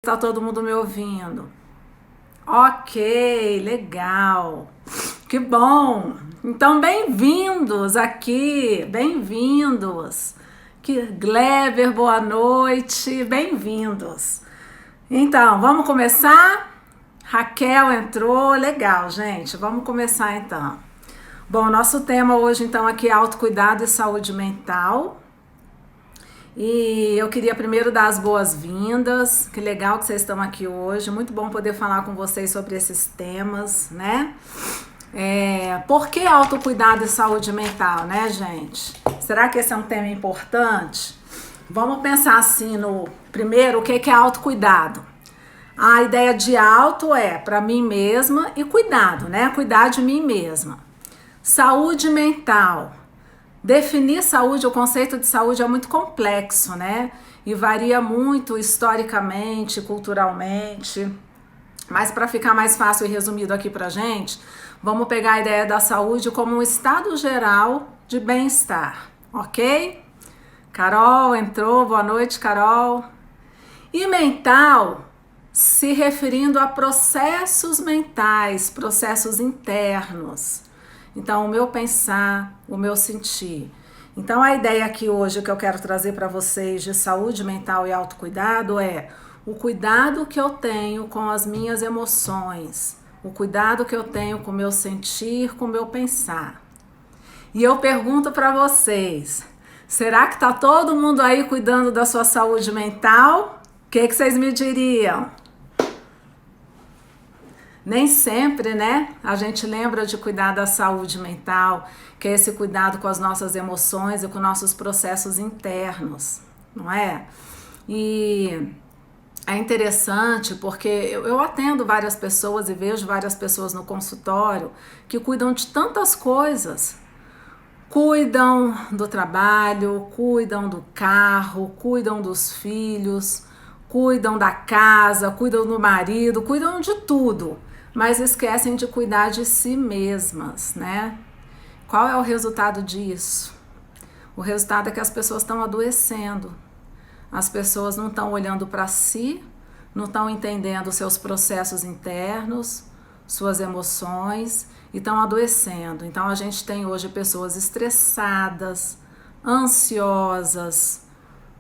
Está todo mundo me ouvindo? Ok, legal. Que bom. Então, bem-vindos aqui, bem-vindos. Que Gleber, boa noite, bem-vindos. Então, vamos começar? Raquel entrou, legal, gente. Vamos começar então. Bom, nosso tema hoje então aqui é autocuidado e saúde mental. E eu queria primeiro dar as boas-vindas. Que legal que vocês estão aqui hoje. Muito bom poder falar com vocês sobre esses temas, né? Por que autocuidado e saúde mental, né, gente? Será que esse é um tema importante? Vamos pensar assim no primeiro, o que é autocuidado? A ideia de auto é para mim mesma e cuidado, né? Cuidar de mim mesma. Saúde mental. Definir saúde, o conceito de saúde é muito complexo, né? E varia muito historicamente, culturalmente. Mas para ficar mais fácil e resumido aqui pra gente, vamos pegar a ideia da saúde como um estado geral de bem-estar, ok? Carol entrou, boa noite, Carol. E mental, se referindo a processos mentais, processos internos. Então, o meu pensar, o meu sentir. Então, a ideia aqui hoje que eu quero trazer para vocês de saúde mental e autocuidado é o cuidado que eu tenho com as minhas emoções, o cuidado que eu tenho com o meu sentir, com o meu pensar. E eu pergunto para vocês, será que está todo mundo aí cuidando da sua saúde mental? O que vocês me diriam? Nem sempre, né? A gente lembra de cuidar da saúde mental, que é esse cuidado com as nossas emoções e com nossos processos internos, não é? E é interessante porque eu atendo várias pessoas e vejo várias pessoas no consultório que cuidam de tantas coisas. Cuidam do trabalho, cuidam do carro, cuidam dos filhos, cuidam da casa, cuidam do marido, cuidam de tudo. Mas esquecem de cuidar de si mesmas, né? Qual é o resultado disso? O resultado é que as pessoas estão adoecendo. As pessoas não estão olhando para si, não estão entendendo seus processos internos, suas emoções e estão adoecendo. Então a gente tem hoje pessoas estressadas, ansiosas,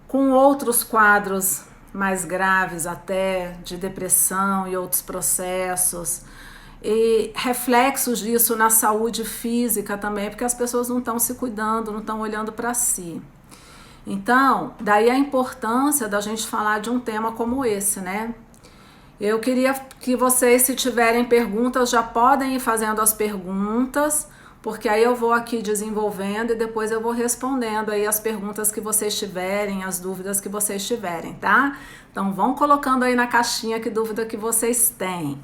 com outros quadros mais graves até, de depressão e outros processos, e reflexos disso na saúde física também, porque as pessoas não estão se cuidando, não estão olhando para si. Então, daí a importância da gente falar de um tema como esse, né? Eu queria que vocês, se tiverem perguntas, já podem ir fazendo as perguntas, porque aí eu vou aqui desenvolvendo e depois eu vou respondendo aí as perguntas que vocês tiverem, as dúvidas que vocês tiverem, tá? Então vão colocando aí na caixinha que dúvida que vocês têm.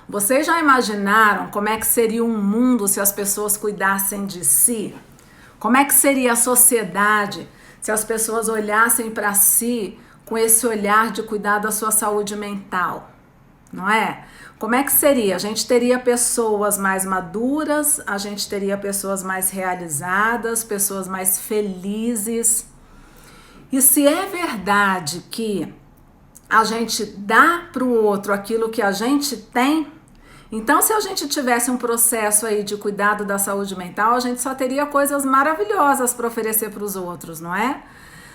Vocês já imaginaram como é que seria um mundo se as pessoas cuidassem de si? Como é que seria a sociedade se as pessoas olhassem para si com esse olhar de cuidar da sua saúde mental? Não é? Como é que seria? A gente teria pessoas mais maduras, a gente teria pessoas mais realizadas, pessoas mais felizes. E se é verdade que a gente dá para o outro aquilo que a gente tem, então se a gente tivesse um processo aí de cuidado da saúde mental, a gente só teria coisas maravilhosas para oferecer para os outros, não é?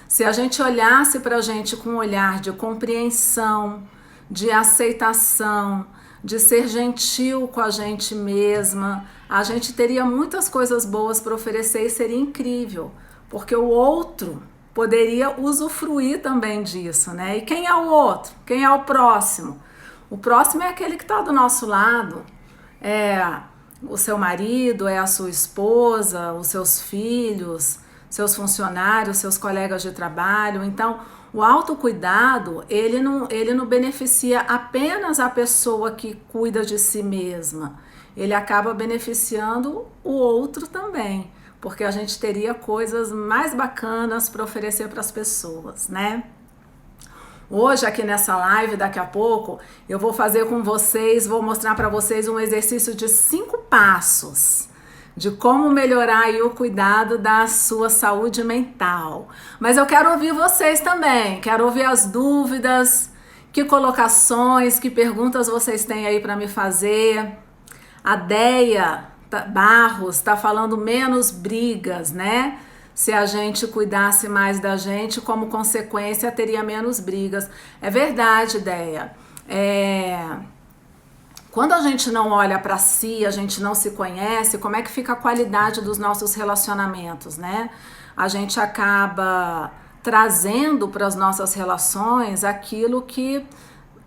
Se a gente olhasse para a gente com um olhar de compreensão, de aceitação, de ser gentil com a gente mesma, a gente teria muitas coisas boas para oferecer e seria incrível, porque o outro poderia usufruir também disso, né? E quem é o outro? Quem é o próximo? O próximo é aquele que está do nosso lado, é o seu marido, é a sua esposa, os seus filhos, seus funcionários, seus colegas de trabalho. Então, o autocuidado, ele não beneficia apenas a pessoa que cuida de si mesma, ele acaba beneficiando o outro também, porque a gente teria coisas mais bacanas para oferecer para as pessoas, né? Hoje aqui nessa live, daqui a pouco, eu vou fazer com vocês, vou mostrar para vocês um exercício de 5 passos de como melhorar aí o cuidado da sua saúde mental. Mas eu quero ouvir vocês também, quero ouvir as dúvidas, Que colocações, que perguntas vocês têm aí para me fazer? A Deia Barros está falando menos brigas, né? Se a gente cuidasse mais da gente, como consequência, teria menos brigas. É verdade, Deia. Quando a gente não olha para si, a gente não se conhece, como é que fica a qualidade dos nossos relacionamentos, né? A gente acaba trazendo para as nossas relações aquilo que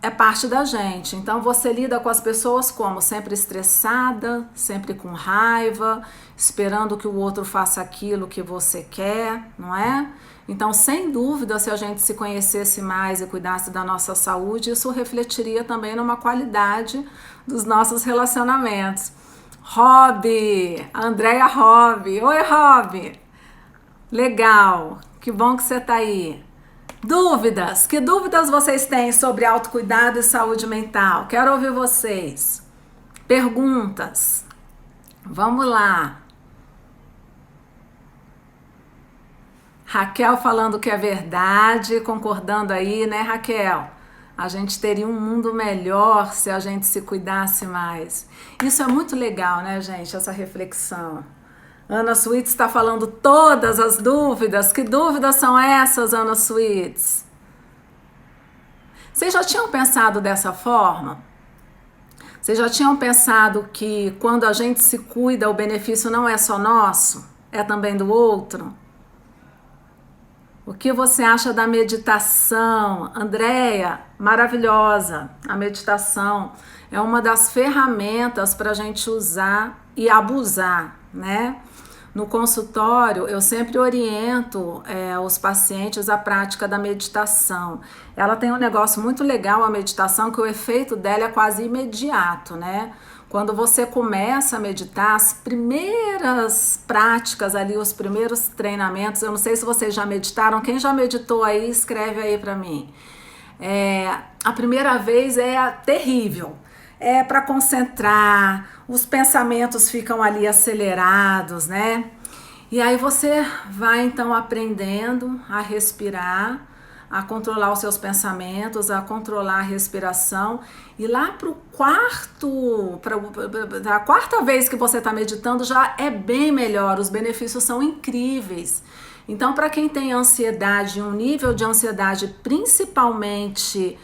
é parte da gente. Então você lida com as pessoas como? Sempre estressada, sempre com raiva, esperando que o outro faça aquilo que você quer, não é? Então, sem dúvida, se a gente se conhecesse mais e cuidasse da nossa saúde, isso refletiria também numa qualidade dos nossos relacionamentos. Rob, Andréia Rob. Oi, Rob. Legal, que bom que você está aí. Dúvidas? Que dúvidas vocês têm sobre autocuidado e saúde mental? Quero ouvir vocês. Perguntas. Vamos lá. Raquel falando que é verdade, concordando aí, né, Raquel? A gente teria um mundo melhor se a gente se cuidasse mais. Isso é muito legal, né, gente, essa reflexão. Ana Suítes está falando todas as dúvidas. Que dúvidas são essas, Ana Suítes? Vocês já tinham pensado dessa forma? Vocês já tinham pensado que quando a gente se cuida, o benefício não é só nosso, é também do outro? O que você acha da meditação? Andréia, maravilhosa. A meditação é uma das ferramentas para a gente usar e abusar, né? No consultório, eu sempre oriento os pacientes à prática da meditação. Ela tem um negócio muito legal, a meditação, que o efeito dela é quase imediato, né? Quando você começa a meditar, as primeiras práticas ali, os primeiros treinamentos, eu não sei se vocês já meditaram, quem já meditou aí, escreve aí para mim. A primeira vez é terrível, é para concentrar, os pensamentos ficam ali acelerados, né? E aí você vai então aprendendo a respirar, a controlar os seus pensamentos, a controlar a respiração. E lá a quarta vez que você está meditando já é bem melhor, os benefícios são incríveis. Então, para quem tem ansiedade, um nível de ansiedade principalmente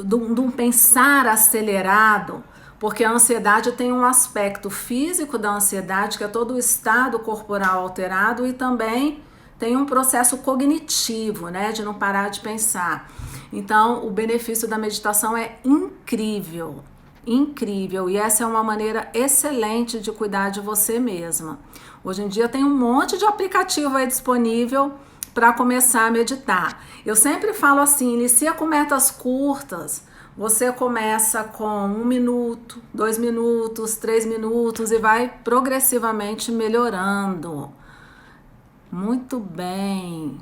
de um pensar acelerado, porque a ansiedade tem um aspecto físico da ansiedade, que é todo o estado corporal alterado, e também tem um processo cognitivo, né, de não parar de pensar. Então, o benefício da meditação é incrível, incrível, e essa é uma maneira excelente de cuidar de você mesma. Hoje em dia tem um monte de aplicativo aí disponível para começar a meditar. Eu sempre falo assim, inicia com metas curtas. Você começa com 1 minuto, 2 minutos, 3 minutos e vai progressivamente melhorando. Muito bem.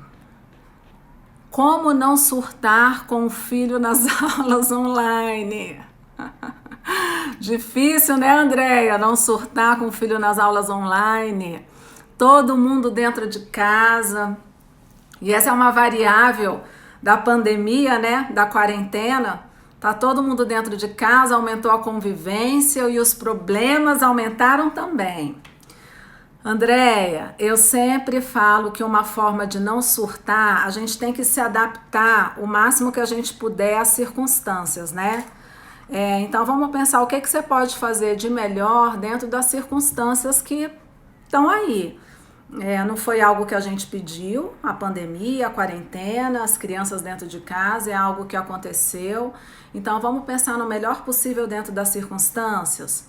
Como não surtar com o filho nas aulas online? Difícil, né, Andréia? Não surtar com o filho nas aulas online. Todo mundo dentro de casa. E essa é uma variável da pandemia, né? Da quarentena. Tá todo mundo dentro de casa, aumentou a convivência e os problemas aumentaram também. Andréia, eu sempre falo que uma forma de não surtar, a gente tem que se adaptar o máximo que a gente puder às circunstâncias, né? Então vamos pensar o que você pode fazer de melhor dentro das circunstâncias que estão aí. Não foi algo que a gente pediu, a pandemia, a quarentena, as crianças dentro de casa, é algo que aconteceu. Então vamos pensar no melhor possível dentro das circunstâncias.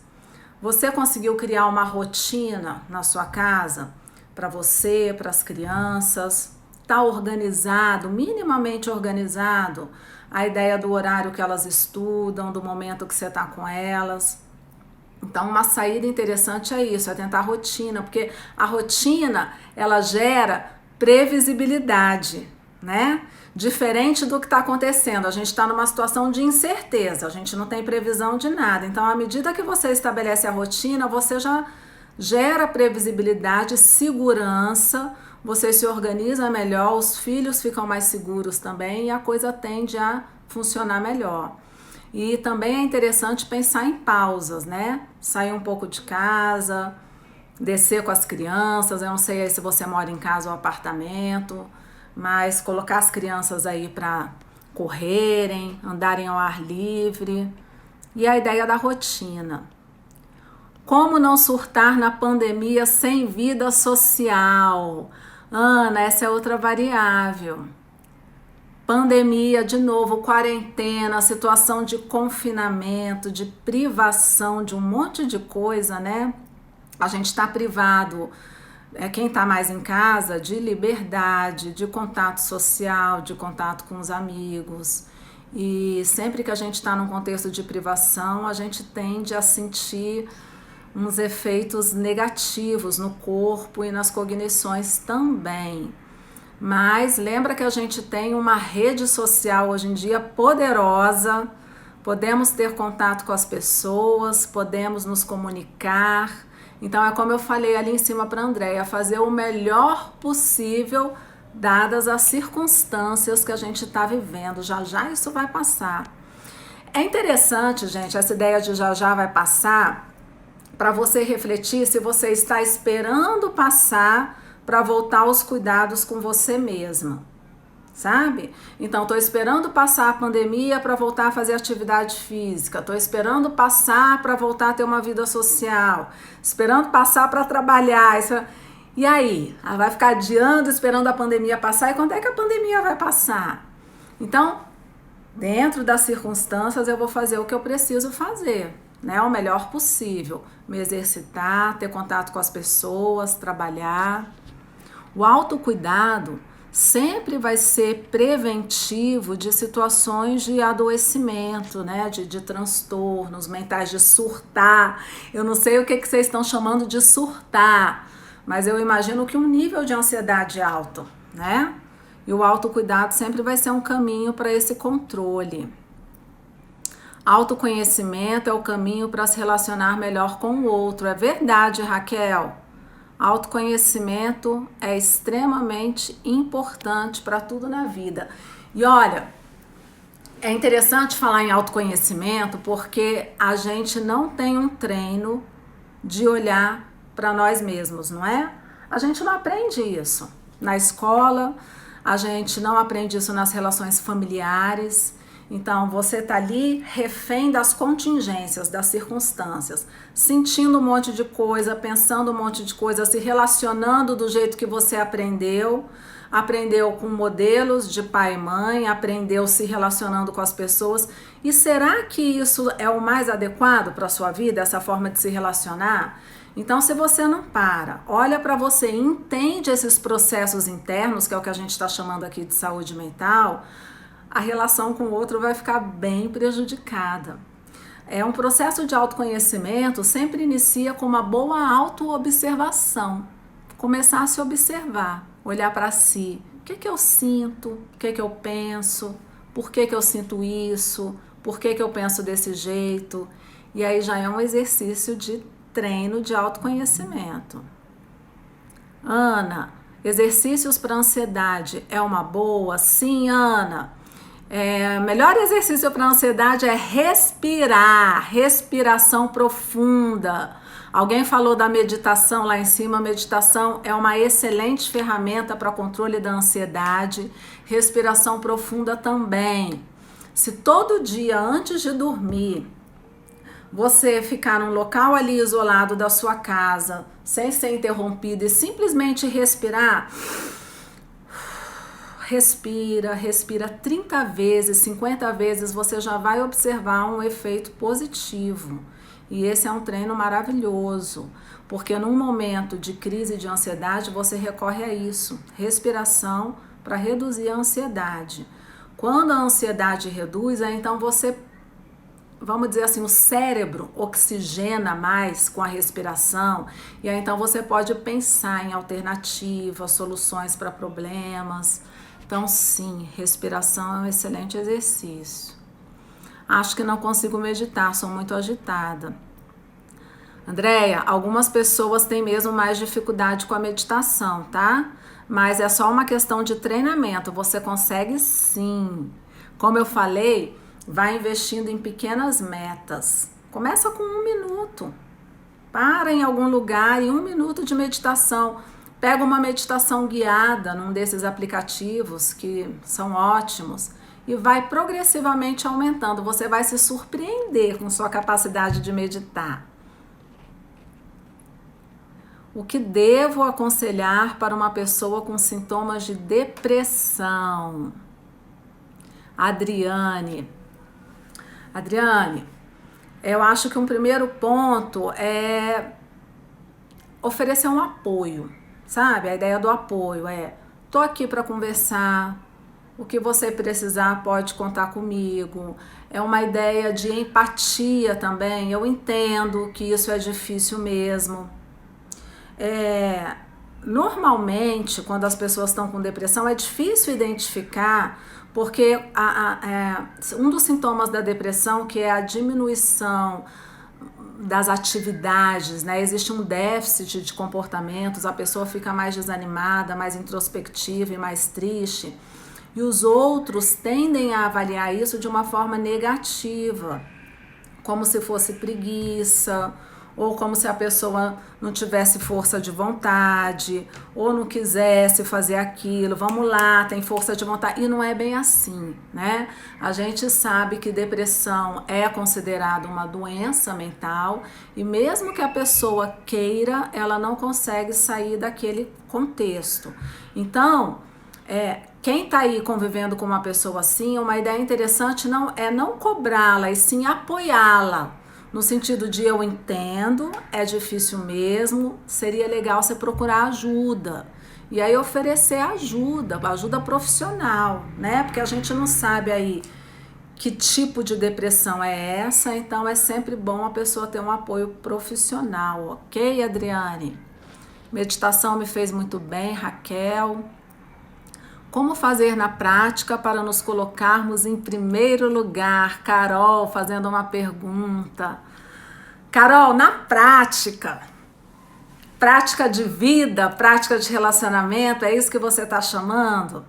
Você conseguiu criar uma rotina na sua casa para você, para as crianças? Está organizado, minimamente organizado, a ideia do horário que elas estudam, do momento que você está com elas? Então, uma saída interessante é isso, é tentar a rotina, porque a rotina, ela gera previsibilidade, né? Diferente do que está acontecendo, a gente está numa situação de incerteza, a gente não tem previsão de nada. Então, à medida que você estabelece a rotina, você já gera previsibilidade, segurança, você se organiza melhor, os filhos ficam mais seguros também e a coisa tende a funcionar melhor. E também é interessante pensar em pausas, né? Sair um pouco de casa, descer com as crianças. Eu não sei aí se você mora em casa ou apartamento, mas colocar as crianças aí para correrem, andarem ao ar livre. E a ideia da rotina. Como não surtar na pandemia sem vida social? Ana, essa é outra variável. Pandemia, de novo, quarentena, situação de confinamento, de privação de um monte de coisa, né? A gente está privado, quem está mais em casa, de liberdade, de contato social, de contato com os amigos. E sempre que a gente está num contexto de privação, a gente tende a sentir uns efeitos negativos no corpo e nas cognições também. Mas lembra que a gente tem uma rede social hoje em dia poderosa, podemos ter contato com as pessoas, podemos nos comunicar. Então é como eu falei ali em cima para a Andréia, fazer o melhor possível dadas as circunstâncias que a gente está vivendo. Já já isso vai passar. É interessante, gente, essa ideia de já já vai passar, para você refletir se você está esperando passar para voltar aos cuidados com você mesma, sabe? Então, estou esperando passar a pandemia para voltar a fazer atividade física, estou esperando passar para voltar a ter uma vida social, esperando passar para trabalhar. E aí? Vai ficar adiando, esperando a pandemia passar? E quando é que a pandemia vai passar? Então, dentro das circunstâncias, eu vou fazer o que eu preciso fazer, né? O melhor possível. Me exercitar, ter contato com as pessoas, trabalhar. O autocuidado sempre vai ser preventivo de situações de adoecimento, né? De transtornos mentais, de surtar. Eu não sei o que vocês estão chamando de surtar, mas eu imagino que um nível de ansiedade alto, né? E o autocuidado sempre vai ser um caminho para esse controle. Autoconhecimento é o caminho para se relacionar melhor com o outro. É verdade, Raquel. Autoconhecimento é extremamente importante para tudo na vida. E olha, é interessante falar em autoconhecimento porque a gente não tem um treino de olhar para nós mesmos, não é? A gente não aprende isso na escola, a gente não aprende isso nas relações familiares. Então, você tá ali refém das contingências, das circunstâncias, sentindo um monte de coisa, pensando um monte de coisa, se relacionando do jeito que você aprendeu com modelos de pai e mãe, aprendeu se relacionando com as pessoas. E será que isso é o mais adequado para a sua vida, essa forma de se relacionar? Então, se você não para, olha para você, entende esses processos internos, que é o que a gente está chamando aqui de saúde mental, a relação com o outro vai ficar bem prejudicada. Um processo de autoconhecimento sempre inicia com uma boa autoobservação. Começar a se observar, olhar para si. O que eu sinto? O que eu penso? Por que eu sinto isso? Por que eu penso desse jeito? E aí já é um exercício de treino de autoconhecimento. Ana, exercícios para ansiedade é uma boa? Sim, Ana. Melhor exercício para ansiedade é respirar, respiração profunda. Alguém falou da meditação lá em cima. A meditação é uma excelente ferramenta para controle da ansiedade. Respiração profunda também. Se todo dia antes de dormir você ficar num local ali isolado da sua casa, sem ser interrompido e simplesmente respirar, respira 30 vezes, 50 vezes, você já vai observar um efeito positivo. E esse é um treino maravilhoso, porque num momento de crise de ansiedade, você recorre a isso, respiração para reduzir a ansiedade. Quando a ansiedade reduz, então você, vamos dizer assim, o cérebro oxigena mais com a respiração, e aí então você pode pensar em alternativas, soluções para problemas. Então, sim, respiração é um excelente exercício. Acho que não consigo meditar, sou muito agitada. Andréia, algumas pessoas têm mesmo mais dificuldade com a meditação, tá? Mas é só uma questão de treinamento, você consegue sim. Como eu falei, vai investindo em pequenas metas. Começa com 1 minuto. Para em algum lugar e 1 minuto de meditação. Pega uma meditação guiada num desses aplicativos que são ótimos e vai progressivamente aumentando. Você vai se surpreender com sua capacidade de meditar. O que devo aconselhar para uma pessoa com sintomas de depressão? Adriane, eu acho que um primeiro ponto é oferecer um apoio, sabe? A ideia do apoio é: tô aqui para conversar, o que você precisar pode contar comigo. É uma ideia de empatia também. Eu entendo que isso é difícil mesmo. Normalmente, quando as pessoas estão com depressão, é difícil identificar, porque um dos sintomas da depressão, que é a diminuição das atividades, né? Existe um déficit de comportamentos, a pessoa fica mais desanimada, mais introspectiva e mais triste, e os outros tendem a avaliar isso de uma forma negativa, como se fosse preguiça, ou como se a pessoa não tivesse força de vontade, ou não quisesse fazer aquilo. Vamos lá, tem força de vontade. E não é bem assim, né? A gente sabe que depressão é considerada uma doença mental e mesmo que a pessoa queira, ela não consegue sair daquele contexto. Então, quem está aí convivendo com uma pessoa assim, uma ideia interessante não é não cobrá-la, e sim apoiá-la. No sentido de: eu entendo, é difícil mesmo, seria legal você procurar ajuda. E aí oferecer ajuda profissional, né? Porque a gente não sabe aí que tipo de depressão é essa, então é sempre bom a pessoa ter um apoio profissional, ok, Adriane? Meditação me fez muito bem, Raquel. Como fazer na prática para nos colocarmos em primeiro lugar? Carol fazendo uma pergunta. Carol, na prática de vida, prática de relacionamento, é isso que você está chamando?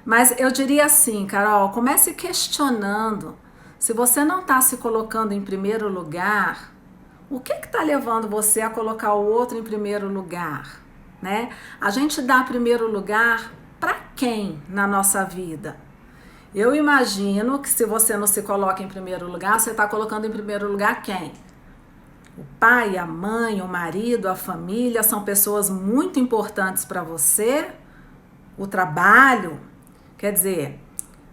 Mas eu diria assim, Carol, comece questionando. Se você não está se colocando em primeiro lugar, o que está levando você a colocar o outro em primeiro lugar, né? A gente dá primeiro lugar para quem na nossa vida? Eu imagino que se você não se coloca em primeiro lugar, você está colocando em primeiro lugar quem? O pai, a mãe, o marido, a família são pessoas muito importantes para você. O trabalho, quer dizer,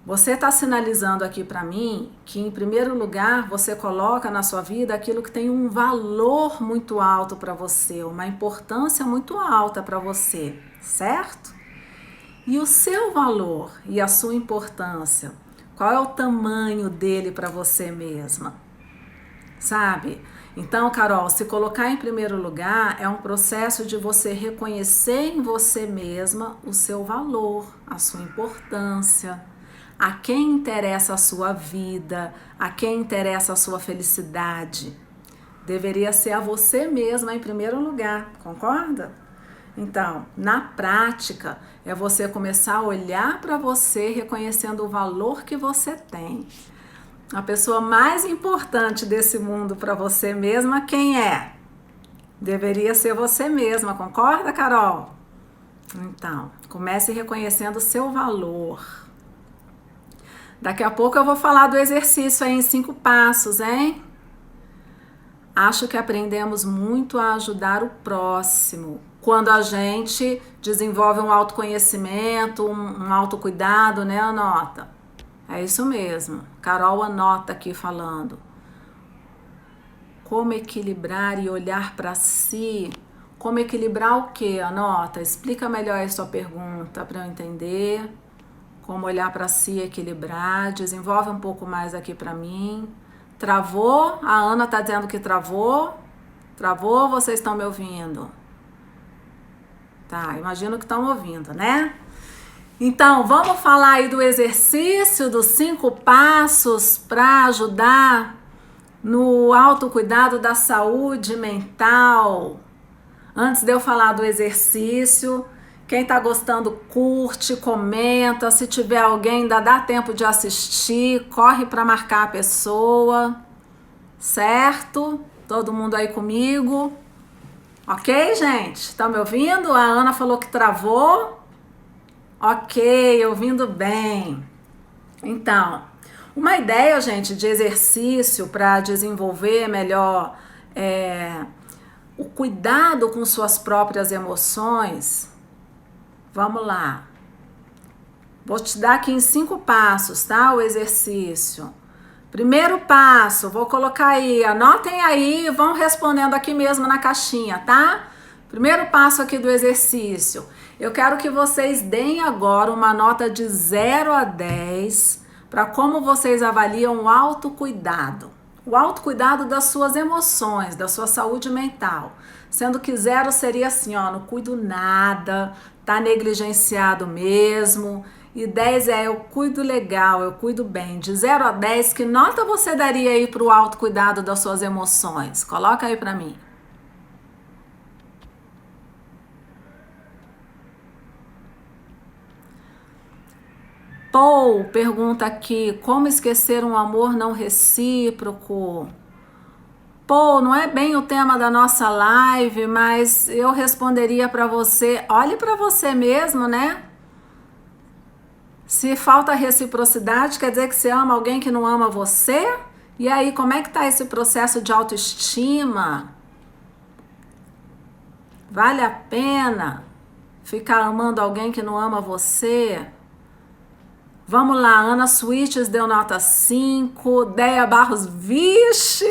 você está sinalizando aqui para mim que em primeiro lugar você coloca na sua vida aquilo que tem um valor muito alto para você, uma importância muito alta para você, certo? E o seu valor e a sua importância, qual é o tamanho dele para você mesma? Sabe? Então, Carol, se colocar em primeiro lugar é um processo de você reconhecer em você mesma o seu valor, a sua importância, a quem interessa a sua vida, a quem interessa a sua felicidade. Deveria ser a você mesma em primeiro lugar, concorda? Então, na prática, é você começar a olhar para você reconhecendo o valor que você tem. A pessoa mais importante desse mundo para você mesma, quem é? Deveria ser você mesma, concorda, Carol? Então, comece reconhecendo o seu valor. Daqui a pouco eu vou falar do exercício aí em 5 passos, hein? Acho que aprendemos muito a ajudar o próximo quando a gente desenvolve um autoconhecimento, um autocuidado, né, Anota? É isso mesmo. Carol anota aqui falando. Como equilibrar e olhar para si. Como equilibrar o quê, Anota? Explica melhor a sua pergunta para eu entender. Como olhar para si e equilibrar. Desenvolve um pouco mais aqui para mim. Travou? A Ana está dizendo que travou. Travou? Vocês estão me ouvindo? Tá, imagino que estão ouvindo, né? Então, vamos falar aí do exercício dos 5 passos para ajudar no autocuidado da saúde mental. Antes de eu falar do exercício, Quem tá gostando, curte, comenta. Se tiver alguém, ainda dá tempo de assistir, corre para marcar a pessoa, certo? Todo mundo aí comigo? Ok, gente? Estão me ouvindo? A Ana falou que travou. Ok, ouvindo bem. Então, uma ideia, gente, de exercício para desenvolver melhor o cuidado com suas próprias emoções. Vamos lá. Vou te dar aqui em 5 passos, tá? O exercício. Primeiro passo, vou colocar aí, anotem aí e vão respondendo aqui mesmo na caixinha, tá? Primeiro passo aqui do exercício. Eu quero que vocês deem agora uma nota de 0 a 10 para como vocês avaliam o autocuidado. O autocuidado das suas emoções, da sua saúde mental. Sendo que 0 seria assim, ó, não cuido nada, tá negligenciado mesmo. E 10 é eu cuido legal, eu cuido bem. De 0 a 10, que nota você daria aí para o autocuidado das suas emoções? Coloca aí para mim. Paul pergunta aqui, como esquecer um amor não recíproco? Paul, não é bem o tema da nossa live, mas eu responderia para você, olhe para você mesmo, né? Se falta reciprocidade, quer dizer que você ama alguém que não ama você? E aí, como é que tá esse processo de autoestima? Vale a pena ficar amando alguém que não ama você? Vamos lá, Ana Switches deu nota 5, Deia Barros, vixe!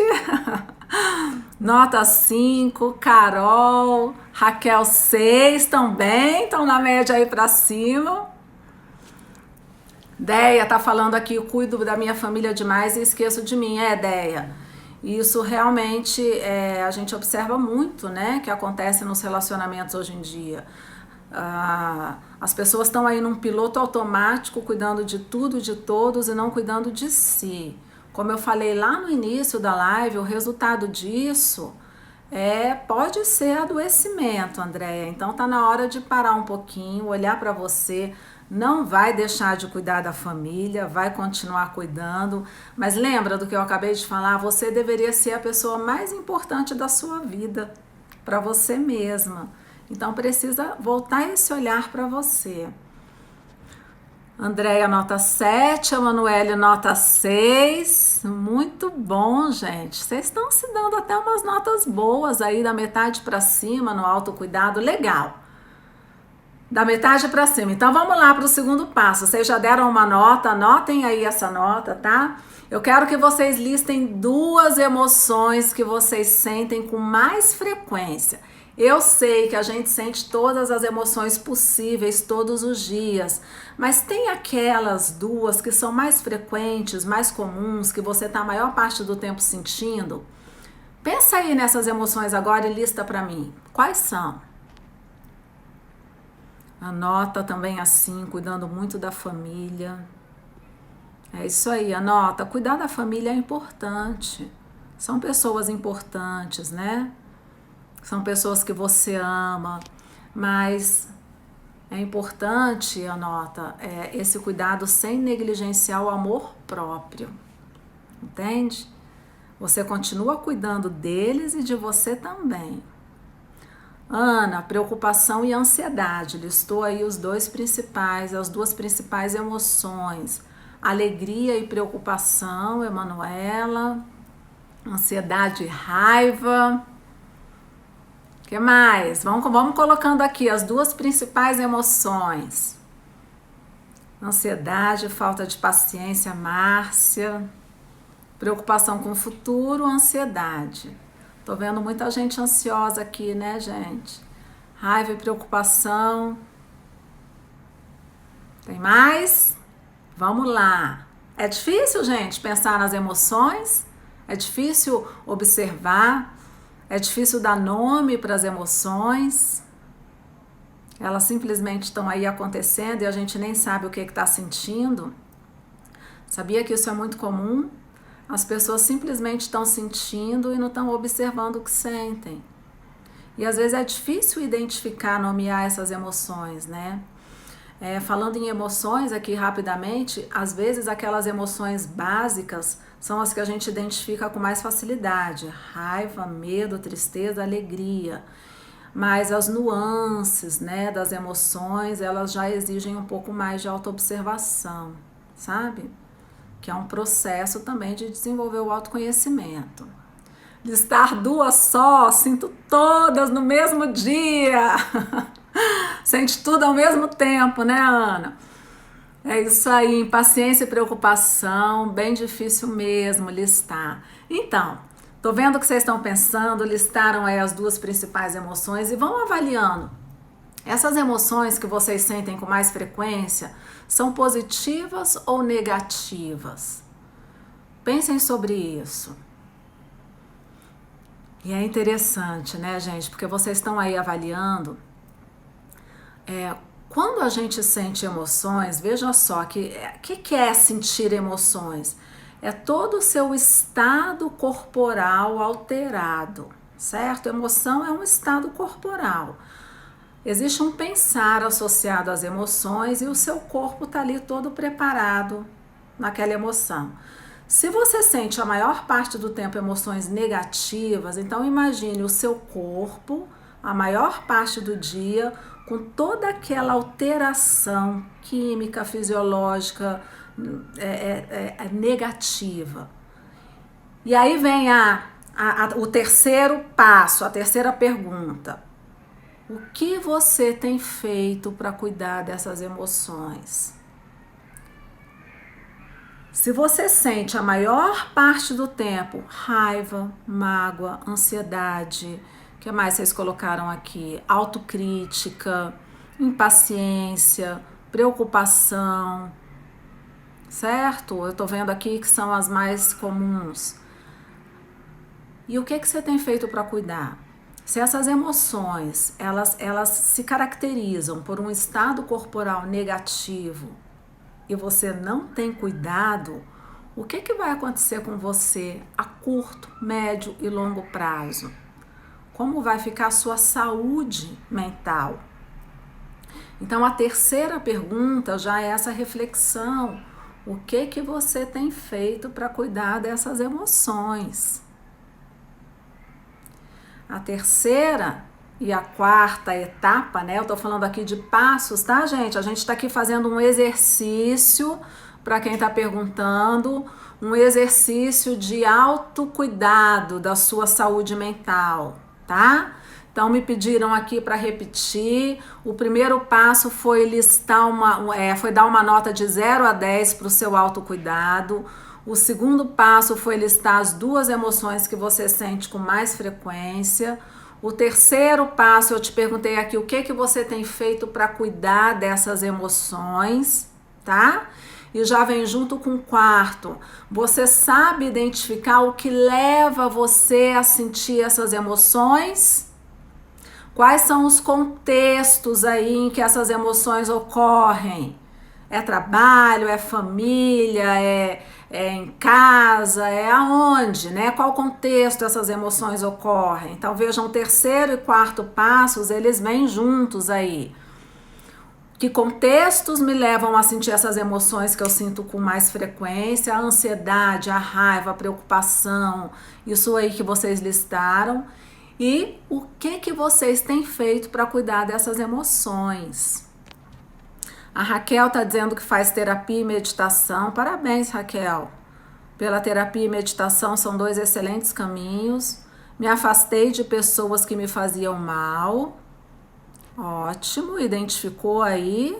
Nota 5, Carol, Raquel 6 também, estão na média aí para cima. Deia tá falando aqui, eu cuido da minha família demais e esqueço de mim. Deia, isso realmente a gente observa muito, né, que acontece nos relacionamentos hoje em dia. As pessoas estão aí num piloto automático, cuidando de tudo, de todos e não cuidando de si. Como eu falei lá no início da live, o resultado disso pode ser adoecimento, Andréia. Então tá na hora de parar um pouquinho, olhar para você. Não vai deixar de cuidar da família, vai continuar cuidando. Mas lembra do que eu acabei de falar? Você deveria ser a pessoa mais importante da sua vida, para você mesma. Então precisa voltar esse olhar para você. Andréia nota 7, Emanuele nota 6. Muito bom, gente. Vocês estão se dando até umas notas boas aí, da metade para cima no autocuidado. Legal. Da metade para cima. Então vamos lá para o segundo passo. Vocês já deram uma nota, anotem aí essa nota, tá? Eu quero que vocês listem 2 emoções que vocês sentem com mais frequência. Eu sei que a gente sente todas as emoções possíveis todos os dias, mas tem aquelas 2 que são mais frequentes, mais comuns, que você está a maior parte do tempo sentindo? Pensa aí nessas emoções agora e lista para mim. Quais são? Anota também assim, cuidando muito da família. É isso aí, anota. Cuidar da família é importante. São pessoas importantes, né? São pessoas que você ama, mas é importante, anota, esse cuidado sem negligenciar o amor próprio, entende? Você continua cuidando deles e de você também. Ana, preocupação e ansiedade, listou aí os 2 principais, as 2 principais emoções. Alegria e preocupação, Emanuela. Ansiedade e raiva. O que mais? Vamos colocando aqui as 2 principais emoções. Ansiedade, falta de paciência, Márcia. Preocupação com o futuro, ansiedade. Tô vendo muita gente ansiosa aqui, né, gente? Raiva e preocupação. Tem mais? Vamos lá. É difícil, gente, pensar nas emoções? É difícil observar? É difícil dar nome para as emoções? Elas simplesmente estão aí acontecendo e a gente nem sabe o que está sentindo? Sabia que isso é muito comum? As pessoas simplesmente estão sentindo e não estão observando o que sentem. E às vezes é difícil identificar, nomear essas emoções, né? Falando em emoções aqui rapidamente, às vezes aquelas emoções básicas são as que a gente identifica com mais facilidade: raiva, medo, tristeza, alegria. Mas as nuances, né, das emoções, elas já exigem um pouco mais de autoobservação, sabe? Que é um processo também de desenvolver o autoconhecimento. Listar duas só, sinto todas no mesmo dia. Sente tudo ao mesmo tempo, né, Ana? É isso aí, impaciência e preocupação, bem difícil mesmo listar. Então, tô vendo que vocês estão pensando, listaram aí as duas principais emoções e vão avaliando. Essas emoções que vocês sentem com mais frequência são positivas ou negativas? Pensem sobre isso. E é interessante, né, gente? Porque vocês estão aí avaliando. Quando a gente sente emoções, veja só, que é sentir emoções? É todo o seu estado corporal alterado, certo? Emoção é um estado corporal. Existe um pensar associado às emoções e o seu corpo está ali todo preparado naquela emoção. Se você sente a maior parte do tempo emoções negativas, então imagine o seu corpo, a maior parte do dia, com toda aquela alteração química, fisiológica negativa. E aí vem o terceiro passo, a terceira pergunta. O que você tem feito para cuidar dessas emoções? Se você sente a maior parte do tempo raiva, mágoa, ansiedade, o que mais vocês colocaram aqui? Autocrítica, impaciência, preocupação, certo? Eu tô vendo aqui que são as mais comuns. E o que você tem feito para cuidar? Se essas emoções, elas se caracterizam por um estado corporal negativo e você não tem cuidado, o que vai acontecer com você a curto, médio e longo prazo? Como vai ficar a sua saúde mental? Então, a terceira pergunta já é essa reflexão. O que você tem feito para cuidar dessas emoções? A terceira e a quarta etapa, né? Eu tô falando aqui de passos, tá, gente? A gente tá aqui fazendo um exercício, para quem tá perguntando, um exercício de autocuidado da sua saúde mental, tá? Então me pediram aqui para repetir. O primeiro passo foi listar foi dar uma nota de 0 a 10 para o seu autocuidado. O segundo passo foi listar as duas emoções que você sente com mais frequência. O terceiro passo, eu te perguntei aqui o que você tem feito para cuidar dessas emoções, tá? E já vem junto com o quarto. Você sabe identificar o que leva você a sentir essas emoções? Quais são os contextos aí em que essas emoções ocorrem? É trabalho, é família, é em casa, é aonde, né? Qual contexto essas emoções ocorrem? Então vejam, o terceiro e quarto passos, eles vêm juntos aí. Que contextos me levam a sentir essas emoções que eu sinto com mais frequência? A ansiedade, a raiva, a preocupação, isso aí que vocês listaram. E o que vocês têm feito para cuidar dessas emoções? A Raquel está dizendo que faz terapia e meditação. Parabéns, Raquel. Pela terapia e meditação são 2 excelentes caminhos. Me afastei de pessoas que me faziam mal. Ótimo, identificou aí.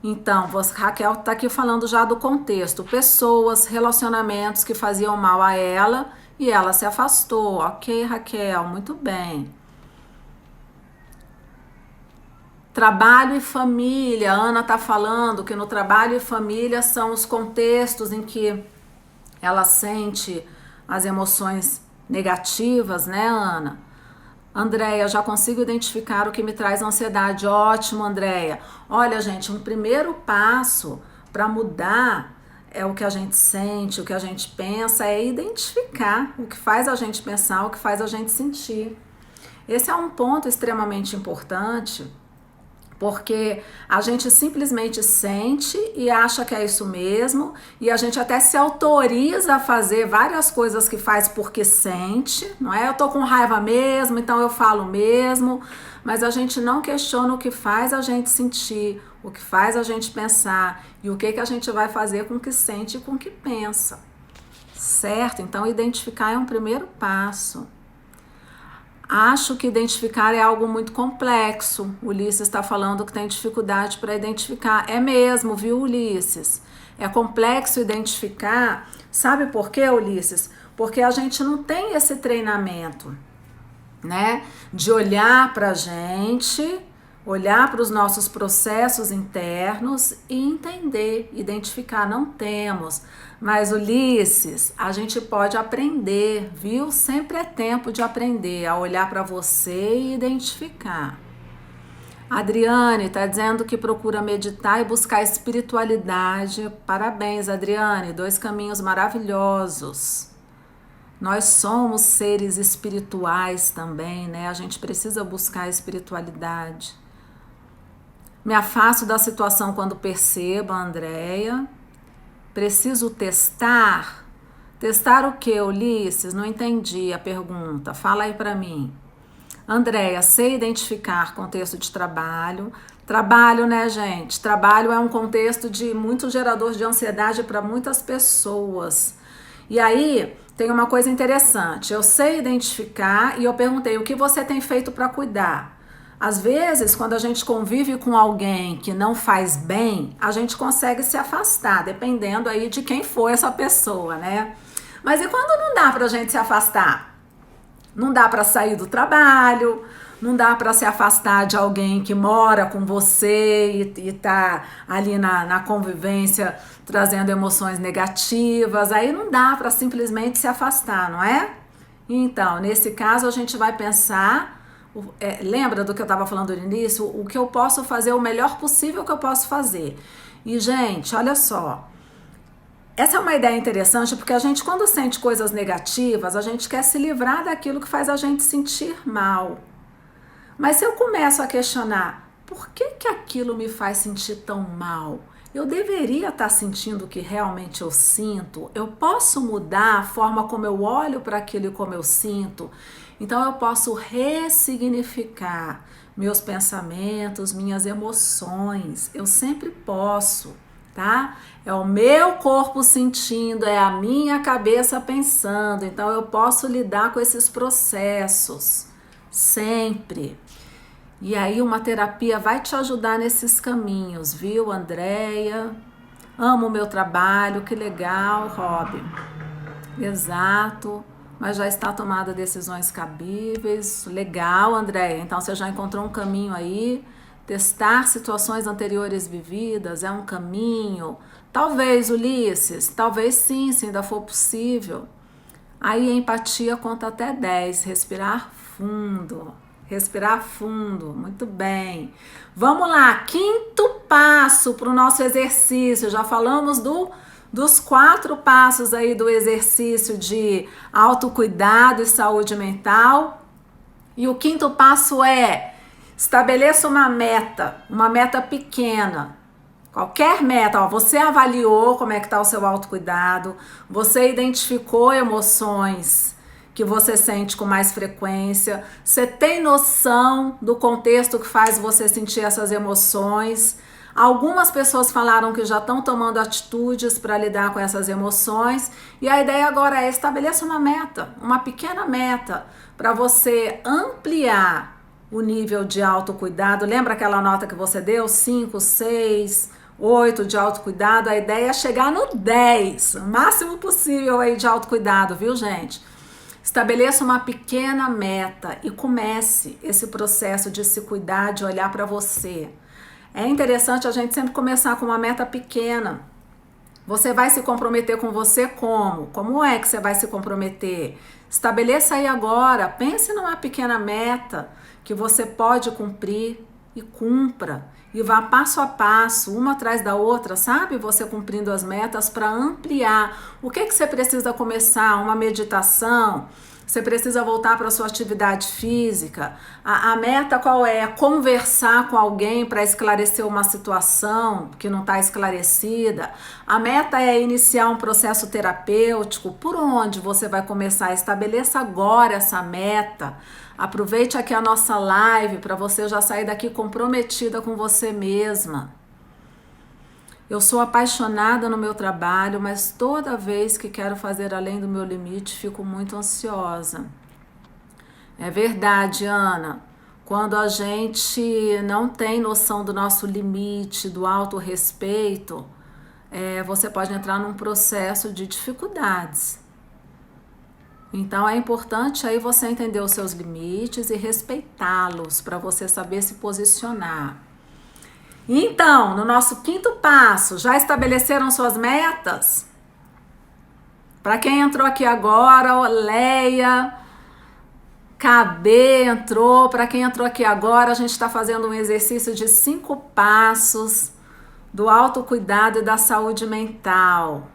Então, Raquel está aqui falando já do contexto. Pessoas, relacionamentos que faziam mal a ela e ela se afastou. Ok, Raquel, muito bem. Trabalho e família, a Ana está falando que no trabalho e família são os contextos em que ela sente as emoções negativas, né, Ana? Andréia, já consigo identificar o que me traz ansiedade. Ótimo, Andréia. Olha, gente, um primeiro passo para mudar é o que a gente sente, o que a gente pensa, é identificar o que faz a gente pensar, o que faz a gente sentir. Esse é um ponto extremamente importante, porque a gente simplesmente sente e acha que é isso mesmo, e a gente até se autoriza a fazer várias coisas que faz porque sente, não é? Eu tô com raiva mesmo, então eu falo mesmo, mas a gente não questiona o que faz a gente sentir, o que faz a gente pensar e o que a gente vai fazer com o que sente e com o que pensa, certo? Então, identificar é um primeiro passo. Acho que identificar é algo muito complexo. O Ulisses está falando que tem dificuldade para identificar. É mesmo, viu, Ulisses? É complexo identificar. Sabe por quê, Ulisses? Porque a gente não tem esse treinamento, né? De olhar para a gente, olhar para os nossos processos internos e entender, identificar. Não temos. Mas, Ulisses, a gente pode aprender, viu? Sempre é tempo de aprender a olhar para você e identificar. Adriane está dizendo que procura meditar e buscar espiritualidade. Parabéns, Adriane, 2 caminhos maravilhosos. Nós somos seres espirituais também, né? A gente precisa buscar a espiritualidade. Me afasto da situação quando percebo, Andréia. Preciso testar? Testar o que, Ulisses? Não entendi a pergunta. Fala aí para mim. Andréia, sei identificar contexto de trabalho. Trabalho, né, gente? Trabalho é um contexto de muito gerador de ansiedade para muitas pessoas. E aí, tem uma coisa interessante. Eu sei identificar e eu perguntei, o que você tem feito para cuidar? Às vezes, quando a gente convive com alguém que não faz bem, a gente consegue se afastar, dependendo aí de quem for essa pessoa, né? Mas e quando não dá pra gente se afastar? Não dá pra sair do trabalho, não dá pra se afastar de alguém que mora com você e tá ali na convivência trazendo emoções negativas, aí não dá pra simplesmente se afastar, não é? Então, nesse caso, a gente vai pensar... lembra do que eu estava falando no início? O que eu posso fazer, o melhor possível que eu posso fazer. E, gente, olha só. Essa é uma ideia interessante porque a gente, quando sente coisas negativas, a gente quer se livrar daquilo que faz a gente sentir mal. Mas se eu começo a questionar, por que aquilo me faz sentir tão mal? Eu deveria estar sentindo o que realmente eu sinto? Eu posso mudar a forma como eu olho para aquilo e como eu sinto? Então eu posso ressignificar meus pensamentos, minhas emoções. Eu sempre posso, tá? É o meu corpo sentindo, é a minha cabeça pensando. Então eu posso lidar com esses processos sempre. E aí uma terapia vai te ajudar nesses caminhos, viu, Andréia? Amo o meu trabalho, que legal, Robin. Exato. Mas já está tomada decisões cabíveis. Legal, Andréia. Então você já encontrou um caminho aí. Testar situações anteriores vividas é um caminho. Talvez, Ulisses, talvez sim, se ainda for possível. Aí a empatia conta até 10. Respirar fundo. Respirar fundo. Muito bem. Vamos lá. 5º passo para o nosso exercício. Já falamos dos 4 passos aí do exercício de autocuidado e saúde mental. E o 5º passo é: estabeleça uma meta pequena. Qualquer meta, ó, você avaliou como é que está o seu autocuidado, você identificou emoções que você sente com mais frequência, você tem noção do contexto que faz você sentir essas emoções. Algumas pessoas falaram que já estão tomando atitudes para lidar com essas emoções, e a ideia agora é estabelecer uma meta, uma pequena meta, para você ampliar o nível de autocuidado. Lembra aquela nota que você deu? 5, 6, 8 de autocuidado? A ideia é chegar no 10, o máximo possível aí de autocuidado, viu, gente? Estabeleça uma pequena meta e comece esse processo de se cuidar, de olhar para você. É interessante a gente sempre começar com uma meta pequena. Você vai se comprometer com você como? Como é que você vai se comprometer? Estabeleça aí agora, pense numa pequena meta que você pode cumprir e cumpra. E vá passo a passo, uma atrás da outra, sabe? Você cumprindo as metas para ampliar. O que você precisa começar? Uma meditação? Você precisa voltar para a sua atividade física. A meta qual é? Conversar com alguém para esclarecer uma situação que não está esclarecida. A meta é iniciar um processo terapêutico. Por onde você vai começar? Estabeleça agora essa meta. Aproveite aqui a nossa live para você já sair daqui comprometida com você mesma. Eu sou apaixonada no meu trabalho, mas toda vez que quero fazer além do meu limite, fico muito ansiosa. É verdade, Ana. Quando a gente não tem noção do nosso limite, do autorrespeito, você pode entrar num processo de dificuldades. Então é importante aí você entender os seus limites e respeitá-los para você saber se posicionar. Então, no nosso quinto passo, já estabeleceram suas metas? Para quem entrou aqui agora, Leia, KB entrou. Para quem entrou aqui agora, a gente está fazendo um exercício de 5 passos do autocuidado e da saúde mental.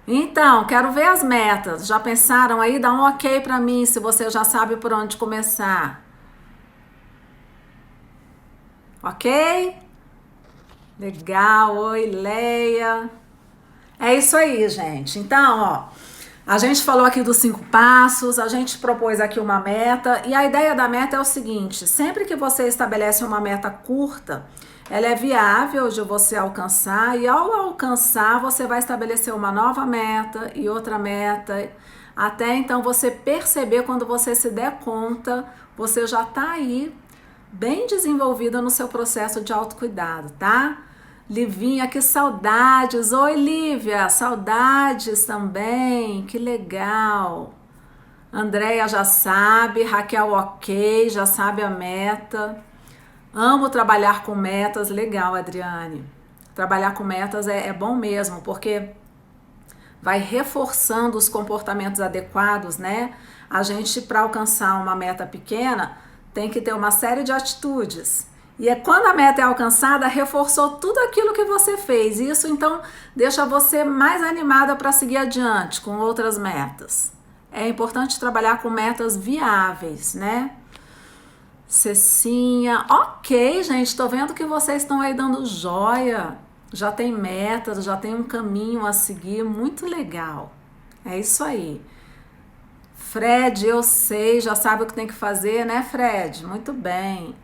Então, quero ver as metas. Já pensaram aí? Dá um ok para mim se você já sabe por onde começar. Ok? Legal, oi Leia. É isso aí, gente. Então, ó, a gente falou aqui dos 5 passos, a gente propôs aqui uma meta, e a ideia da meta é o seguinte: sempre que você estabelece uma meta curta, ela é viável de você alcançar, e ao alcançar, você vai estabelecer uma nova meta e outra meta, até então você perceber, quando você se der conta, você já tá aí bem desenvolvida no seu processo de autocuidado, tá? Livinha, que saudades! Oi, Lívia, saudades também, que legal! Andréia já sabe, Raquel ok, já sabe a meta. Amo trabalhar com metas, legal, Adriane. Trabalhar com metas é bom mesmo, porque vai reforçando os comportamentos adequados, né? A gente, para alcançar uma meta pequena, tem que ter uma série de atitudes. E quando a meta é alcançada, reforçou tudo aquilo que você fez. Isso, então, deixa você mais animada para seguir adiante com outras metas. É importante trabalhar com metas viáveis, né? Cecinha, ok, gente, tô vendo que vocês estão aí dando joia. Já tem metas, já tem um caminho a seguir, muito legal. É isso aí. Fred, eu sei, já sabe o que tem que fazer, né, Fred? Muito bem.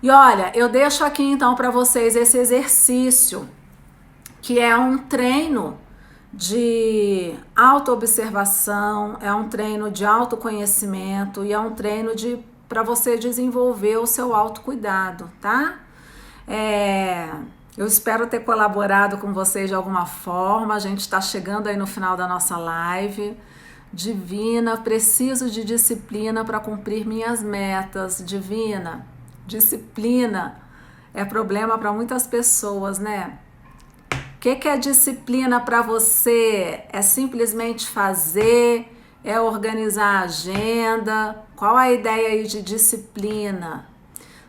E olha, eu deixo aqui então para vocês esse exercício, que é um treino de autoobservação, é um treino de autoconhecimento e é um treino para você desenvolver o seu autocuidado, tá? Eu espero ter colaborado com vocês de alguma forma. A gente está chegando aí no final da nossa live. Divina, preciso de disciplina para cumprir minhas metas. Divina, disciplina é problema para muitas pessoas, né? O que é disciplina para você? É simplesmente fazer? É organizar a agenda? Qual a ideia aí de disciplina?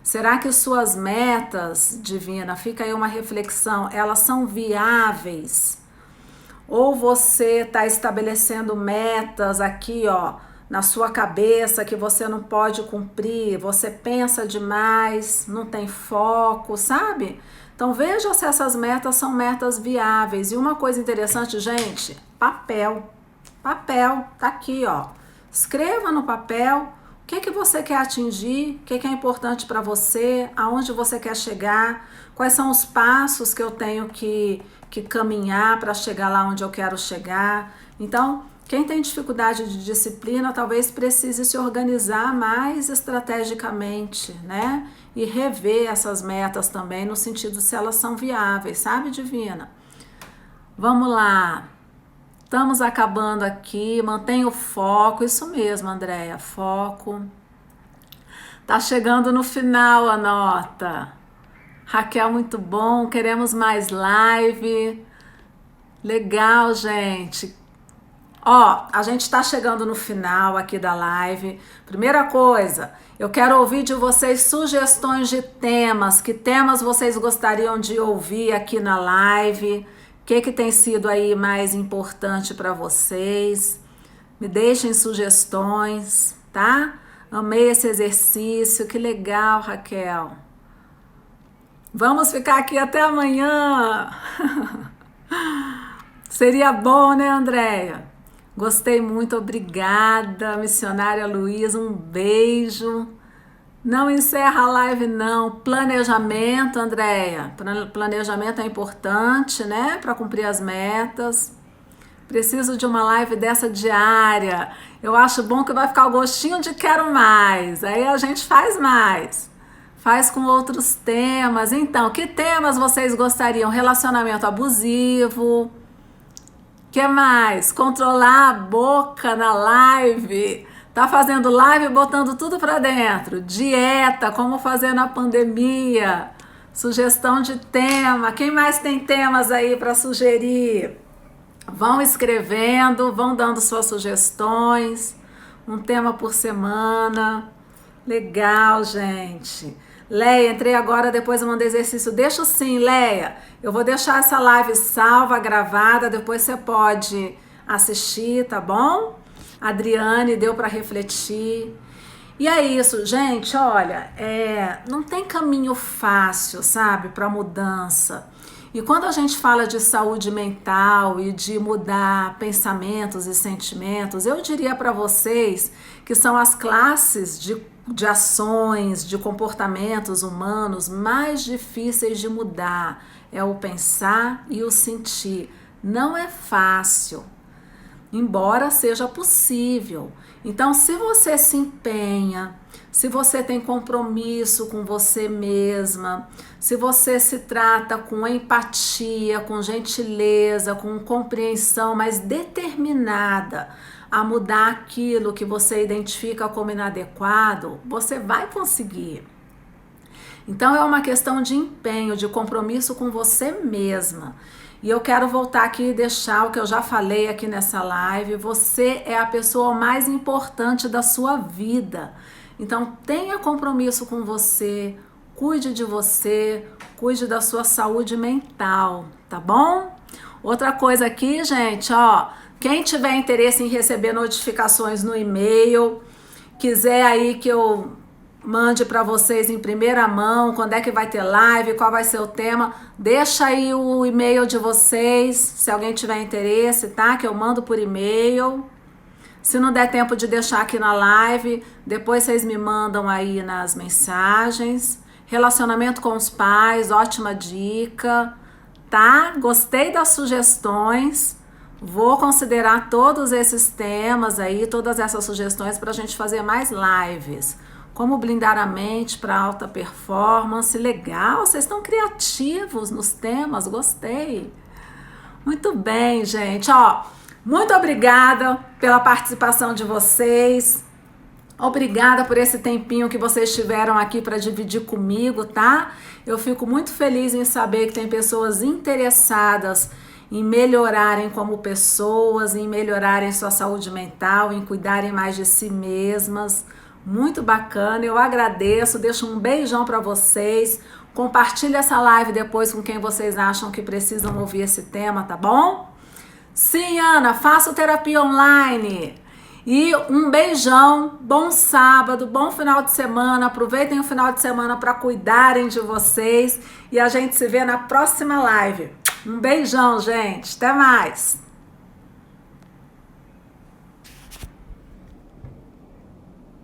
Será que suas metas, Divina, fica aí uma reflexão, elas são viáveis? Ou você está estabelecendo metas aqui, ó, na sua cabeça que você não pode cumprir, você pensa demais, não tem foco, sabe? Então veja se essas metas são metas viáveis. E uma coisa interessante, gente, papel. Papel, tá aqui, ó. Escreva no papel o que você quer atingir, o que é importante para você, aonde você quer chegar, quais são os passos que eu tenho que caminhar para chegar lá onde eu quero chegar. Então, quem tem dificuldade de disciplina talvez precise se organizar mais estrategicamente, né? E rever essas metas também no sentido se elas são viáveis, sabe, Divina? Vamos lá. Estamos acabando aqui, mantenha o foco, isso mesmo, Andréia, foco. Tá chegando no final a nota. Raquel, muito bom, queremos mais live. Legal, gente. Ó, a gente tá chegando no final aqui da live. Primeira coisa, eu quero ouvir de vocês sugestões de temas. Que temas vocês gostariam de ouvir aqui na live? O que tem sido aí mais importante para vocês? Me deixem sugestões, tá? Amei esse exercício, que legal, Raquel. Vamos ficar aqui até amanhã. Seria bom, né, Andréia? Gostei muito, obrigada, missionária Luísa, um beijo. Não encerra a live, não. Planejamento, Andréia. Planejamento é importante, né? Para cumprir as metas. Preciso de uma live dessa diária. Eu acho bom que vai ficar o gostinho de quero mais. Aí a gente faz mais. Faz com outros temas. Então, que temas vocês gostariam? Relacionamento abusivo. Que mais? Controlar a boca na live. Tá fazendo live botando tudo para dentro. Dieta, como fazer na pandemia. Sugestão de tema. Quem mais tem temas aí para sugerir? Vão escrevendo, vão dando suas sugestões. Um tema por semana. Legal, gente. Leia, entrei agora, depois eu mandei exercício. Deixa sim, Leia. Eu vou deixar essa live salva, gravada, depois você pode assistir, tá bom? Adriane, deu para refletir. E é isso, gente, olha, não tem caminho fácil, sabe, para mudança. E quando a gente fala de saúde mental e de mudar pensamentos e sentimentos, eu diria para vocês que são as classes de ações, de comportamentos humanos mais difíceis de mudar. É o pensar e o sentir. Não é fácil, embora seja possível. Então, se você se empenha, se você tem compromisso com você mesma, se você se trata com empatia, com gentileza, com compreensão, mas determinada a mudar aquilo que você identifica como inadequado, você vai conseguir. Então é uma questão de empenho, de compromisso com você mesma. E eu quero voltar aqui e deixar o que eu já falei aqui nessa live. Você é a pessoa mais importante da sua vida. Então tenha compromisso com você, cuide de você, cuide da sua saúde mental, tá bom? Outra coisa aqui, gente, ó, quem tiver interesse em receber notificações no e-mail, quiser aí que eu mande para vocês em primeira mão quando é que vai ter live, qual vai ser o tema, deixa aí o e-mail de vocês, se alguém tiver interesse, tá? Que eu mando por e-mail. Se não der tempo de deixar aqui na live, depois vocês me mandam aí nas mensagens. Relacionamento com os pais, ótima dica, tá? Gostei das sugestões. Vou considerar todos esses temas aí, todas essas sugestões para a gente fazer mais lives. Como blindar a mente para alta performance. Legal, vocês estão criativos nos temas, gostei. Muito bem, gente. Ó, muito obrigada pela participação de vocês. Obrigada por esse tempinho que vocês tiveram aqui para dividir comigo, tá? Eu fico muito feliz em saber que tem pessoas interessadas em melhorarem como pessoas, em melhorarem sua saúde mental, em cuidarem mais de si mesmas. Muito bacana, eu agradeço, deixo um beijão para vocês. Compartilhe essa live depois com quem vocês acham que precisam ouvir esse tema, tá bom? Sim, Ana, faço terapia online. E um beijão, bom sábado, bom final de semana. Aproveitem o final de semana para cuidarem de vocês. E a gente se vê na próxima live. Um beijão, gente. Até mais.